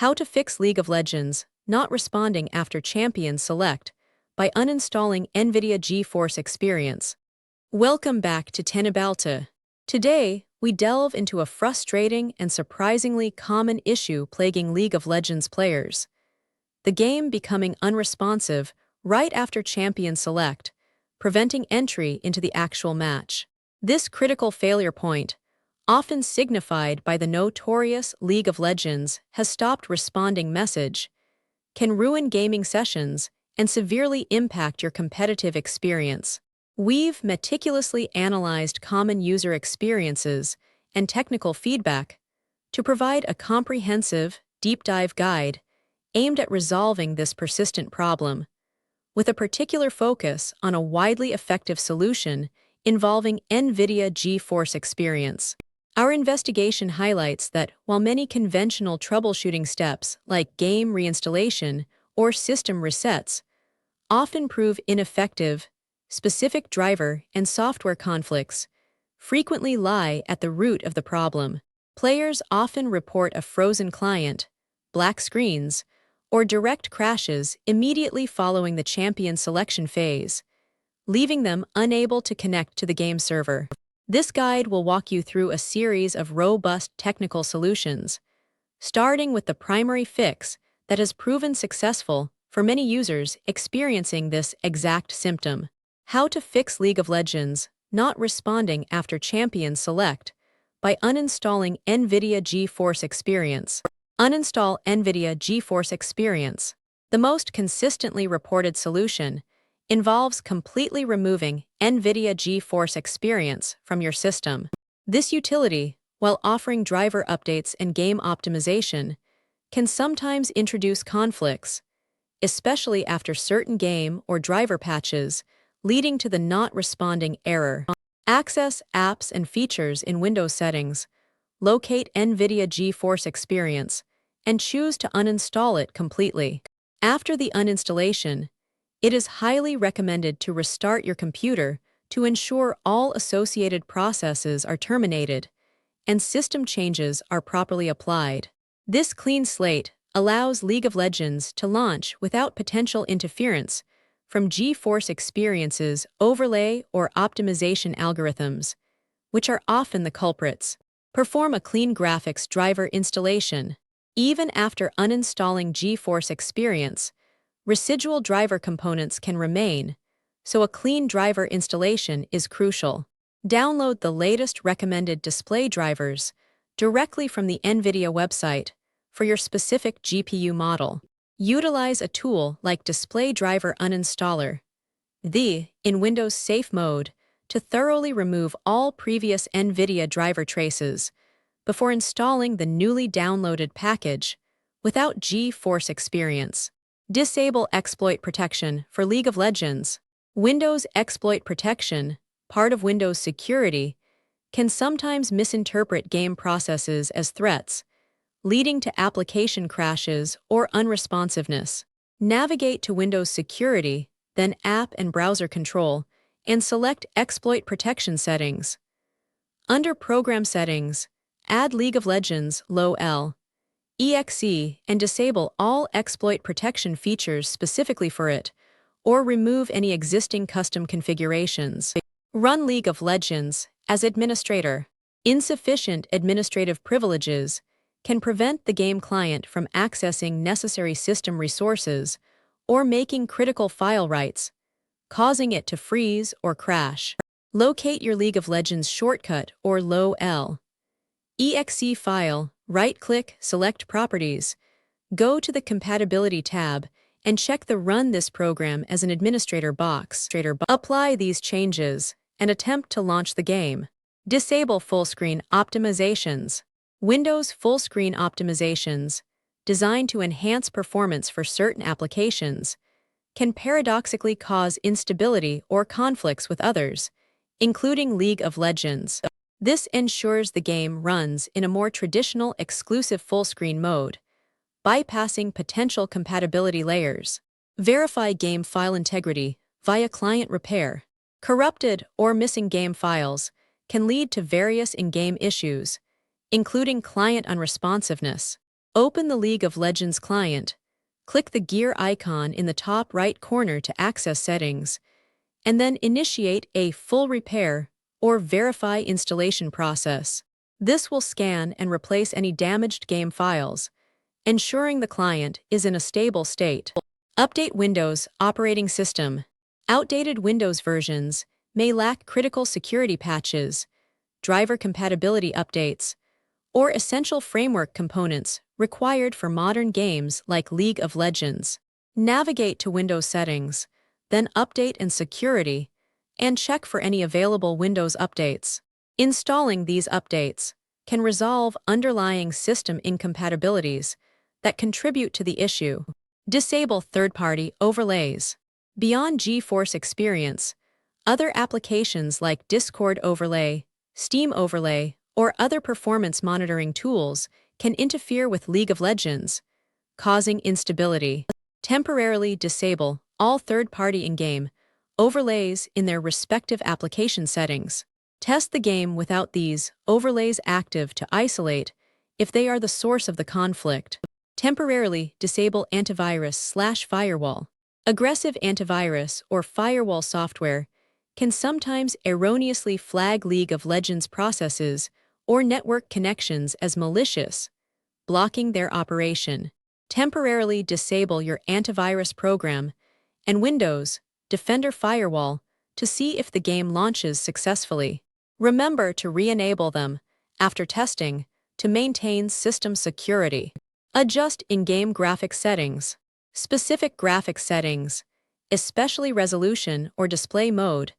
How to Fix League of Legends Not Responding After Champion Select by Uninstalling NVIDIA GeForce Experience. Welcome back to Teknobalta. Today, we delve into a frustrating and surprisingly common issue plaguing League of Legends players: the game becoming unresponsive right after champion select, preventing entry into the actual match. This critical failure point, often signified by the notorious League of Legends has stopped responding message, can ruin gaming sessions and severely impact your competitive experience. We've meticulously analyzed common user experiences and technical feedback to provide a comprehensive, deep dive guide aimed at resolving this persistent problem, with a particular focus on a widely effective solution involving NVIDIA GeForce Experience. Our investigation highlights that while many conventional troubleshooting steps like game reinstallation or system resets often prove ineffective, specific driver and software conflicts frequently lie at the root of the problem. Players often report a frozen client, black screens, or direct crashes immediately following the champion selection phase, leaving them unable to connect to the game server. This guide will walk you through a series of robust technical solutions, starting with the primary fix that has proven successful for many users experiencing this exact symptom. How to Fix League of Legends Not Responding After Champion Select by Uninstalling NVIDIA GeForce Experience. Uninstall NVIDIA GeForce Experience. The most consistently reported solution involves completely removing NVIDIA GeForce Experience from your system. This utility, while offering driver updates and game optimization, can sometimes introduce conflicts, especially after certain game or driver patches, leading to the not responding error. Access apps and features in Windows settings, locate NVIDIA GeForce Experience, and choose to uninstall it completely. After the uninstallation, it is highly recommended to restart your computer to ensure all associated processes are terminated and system changes are properly applied. This clean slate allows League of Legends to launch without potential interference from GeForce Experience's overlay or optimization algorithms, which are often the culprits. Perform a clean graphics driver installation. Even after uninstalling GeForce Experience, residual driver components can remain, so a clean driver installation is crucial. Download the latest recommended display drivers directly from the NVIDIA website for your specific GPU model. Utilize a tool like Display Driver Uninstaller, in Windows Safe Mode, to thoroughly remove all previous NVIDIA driver traces before installing the newly downloaded package without GeForce Experience. Disable exploit protection for League of Legends. Windows exploit protection, part of Windows security, can sometimes misinterpret game processes as threats, leading to application crashes or unresponsiveness. Navigate to Windows Security, then App and Browser Control, and select Exploit Protection Settings. Under Program Settings, add League of Legends LOL EXE and disable all exploit protection features specifically for it, or remove any existing custom configurations. Run League of Legends as administrator. Insufficient administrative privileges can prevent the game client from accessing necessary system resources or making critical file writes, causing it to freeze or crash. Locate your League of Legends shortcut or LOL EXE file, right-click, select Properties, go to the Compatibility tab, and check the Run this program as an administrator box. Apply these changes and attempt to launch the game. Disable full-screen optimizations. Windows full-screen optimizations, designed to enhance performance for certain applications, can paradoxically cause instability or conflicts with others, including League of Legends. This ensures the game runs in a more traditional exclusive full-screen mode, bypassing potential compatibility layers. Verify game file integrity via client repair. Corrupted or missing game files can lead to various in-game issues, including client unresponsiveness. Open the League of Legends client, click the gear icon in the top right corner to access settings, and then initiate a full repair or verify installation process. This will scan and replace any damaged game files, ensuring the client is in a stable state. Update Windows operating system. Outdated Windows versions may lack critical security patches, driver compatibility updates, or essential framework components required for modern games like League of Legends. Navigate to Windows Settings, then Update and Security, and check for any available Windows updates. Installing these updates can resolve underlying system incompatibilities that contribute to the issue. Disable third-party overlays. Beyond GeForce Experience, other applications like Discord overlay, Steam overlay, or other performance monitoring tools can interfere with League of Legends, causing instability. Temporarily disable all third-party in-game overlays in their respective application settings. Test the game without these overlays active to isolate if they are the source of the conflict. Temporarily disable antivirus/firewall. Aggressive antivirus or firewall software can sometimes erroneously flag League of Legends processes or network connections as malicious, blocking their operation. Temporarily disable your antivirus program and Windows Defender Firewall to see if the game launches successfully. Remember to re-enable them after testing to maintain system security. Adjust in-game graphics settings. Specific graphics settings, especially resolution or display mode,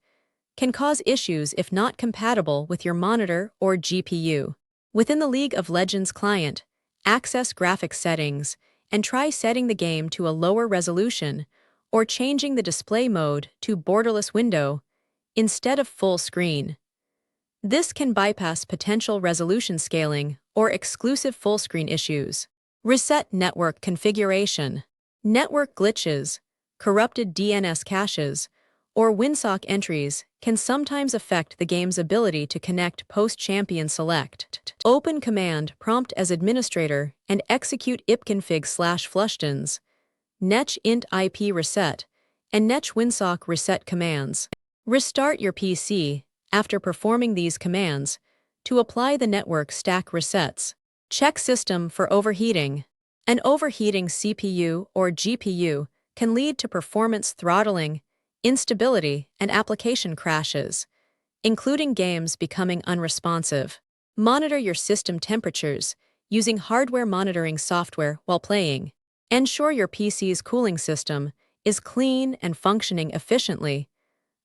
can cause issues if not compatible with your monitor or GPU. Within the League of Legends client, access graphics settings and try setting the game to a lower resolution or changing the display mode to borderless window instead of full screen. This can bypass potential resolution scaling or exclusive full screen issues. Reset network configuration. Network glitches, corrupted DNS caches, or WinSock entries can sometimes affect the game's ability to connect post-champion select. Open command prompt as administrator and execute ipconfig/flushtons, netch int IP reset, and netch WinSock reset commands. Restart your PC after performing these commands to apply the network stack resets. Check system for overheating. An overheating CPU or GPU can lead to performance throttling, instability, and application crashes, including games becoming unresponsive. Monitor your system temperatures using hardware monitoring software while playing. Ensure your PC's cooling system is clean and functioning efficiently,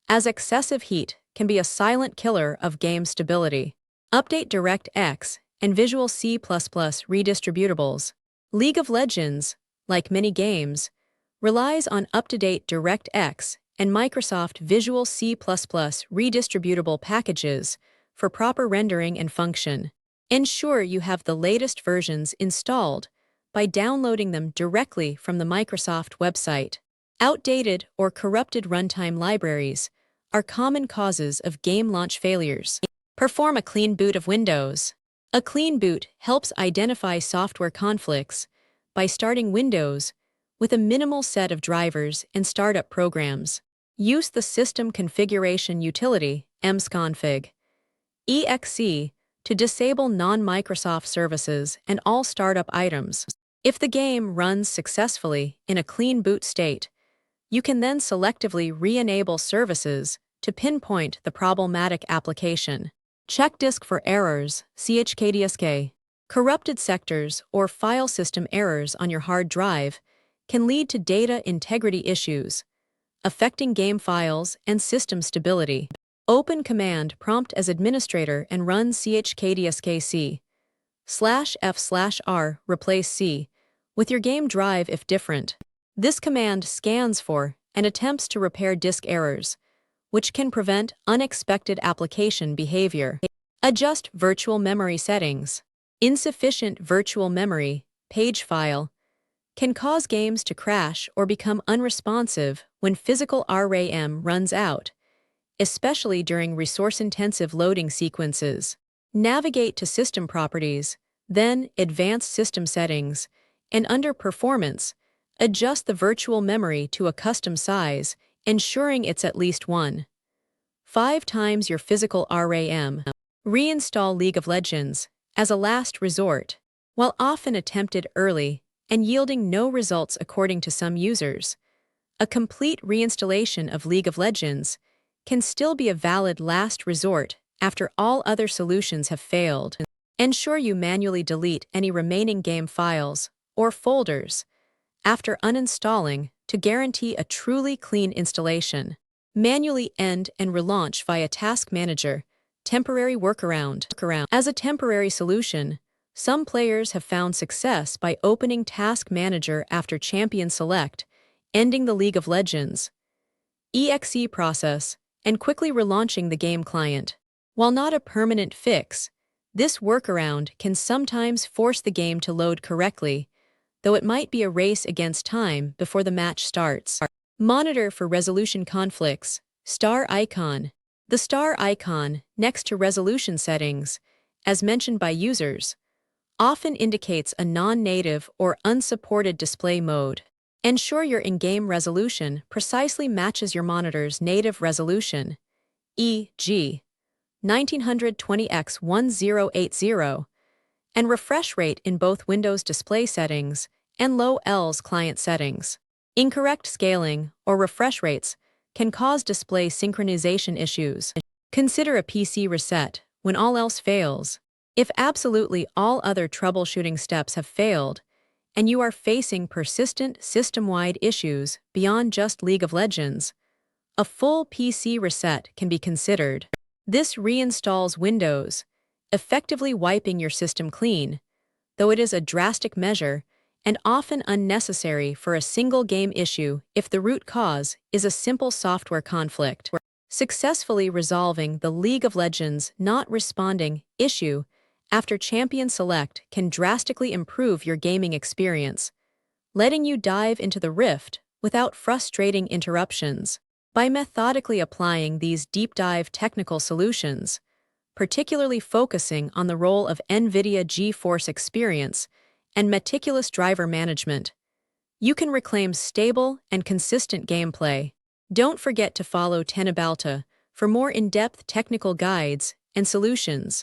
as excessive heat can be a silent killer of game stability. Update DirectX and Visual C Redistributables. League of Legends, like many games, relies on up-to-date DirectX and Microsoft Visual C redistributable packages for proper rendering and function. Ensure you have the latest versions installed by downloading them directly from the Microsoft website. Outdated or corrupted runtime libraries are common causes of game launch failures. Perform a clean boot of Windows. A clean boot helps identify software conflicts by starting Windows with a minimal set of drivers and startup programs. Use the System Configuration Utility msconfig exe to disable non-Microsoft services and all startup items. If the game runs successfully in a clean boot state, you can then selectively re-enable services to pinpoint the problematic application. Check disk for errors, CHKDSK. Corrupted sectors or file system errors on your hard drive can lead to data integrity issues, affecting game files and system stability. Open command prompt as administrator and run CHKDSK C/F/R replace C with your game drive if different. This command scans for and attempts to repair disk errors, which can prevent unexpected application behavior. Adjust virtual memory settings. Insufficient virtual memory, page file, can cause games to crash or become unresponsive when physical RAM runs out, especially during resource-intensive loading sequences. Navigate to System Properties, Then, Advanced System Settings, and under Performance, adjust the virtual memory to a custom size, ensuring it's at least 1.5 times your physical RAM. Reinstall League of Legends as a last resort. While often attempted early and yielding no results according to some users, a complete reinstallation of League of Legends can still be a valid last resort after all other solutions have failed. Ensure you manually delete any remaining game files or folders after uninstalling to guarantee a truly clean installation. Manually end and relaunch via Task Manager, temporary workaround. As a temporary solution, some players have found success by opening Task Manager after champion select, ending the League of Legends exe process, and quickly relaunching the game client. While not a permanent fix, this workaround can sometimes force the game to load correctly, though it might be a race against time before the match starts. Monitor for resolution conflicts. Star icon. The star icon next to resolution settings, as mentioned by users, often indicates a non-native or unsupported display mode. Ensure your in-game resolution precisely matches your monitor's native resolution, e.g., 1920x1080, and refresh rate in both Windows display settings and low-ELS client settings. Incorrect scaling or refresh rates can cause display synchronization issues. Consider a PC reset when all else fails. If absolutely all other troubleshooting steps have failed, and you are facing persistent system-wide issues beyond just League of Legends, a full PC reset can be considered. This reinstalls Windows, effectively wiping your system clean, though it is a drastic measure and often unnecessary for a single game issue if the root cause is a simple software conflict. Successfully resolving the League of Legends not responding issue after champion select can drastically improve your gaming experience, letting you dive into the rift without frustrating interruptions. By methodically applying these deep-dive technical solutions, particularly focusing on the role of NVIDIA GeForce Experience and meticulous driver management, you can reclaim stable and consistent gameplay. Don't forget to follow Teknobalta for more in-depth technical guides and solutions.